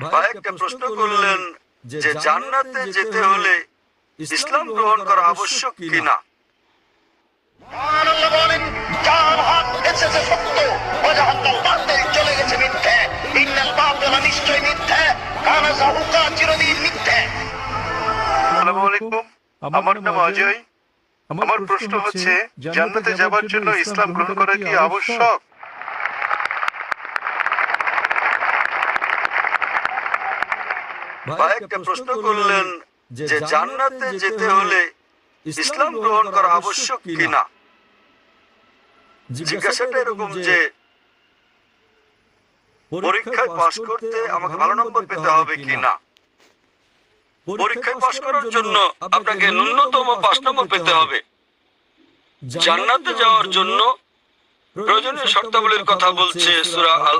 ভাই একটা প্রশ্ন করলেন যে জান্নাতে যেতে হলে ইসলাম গ্রহণ করা আবশ্যক কিনা। আল্লাহ বলেন, যার হাত এসেছে সত্য, ওয়াজাহাক্কাল বাতিল, চলে গেছে মিথ্যে। ইন্নাল বাতিলা নিশ্চয় মিথ্যে, কানা যাহুকা চিরদিন মিথ্যে। আসসালামু আলাইকুম, আমার নাম অজয়। আমার প্রশ্ন হচ্ছে, জান্নাতে যাবার জন্য ইসলাম গ্রহণ করা কি আবশ্যক? ভাই একটা প্রশ্ন করলেন যে জান্নাতে যেতে হলে ইসলাম গ্রহণ করা আবশ্যক কিনা। জিজ্ঞাসাটা এরকম যে পরীক্ষায় পাশ করতে আমাকে ভালো নম্বর পেতে হবে কিনা। পরীক্ষায় পাশ করার জন্য আপনাকে ন্যূনতম 5 নম্বর পেতে হবে। জান্নাতে যাওয়ার জন্য প্রয়োজনীয় শর্তাবলীর কথা বলছে সূরা আল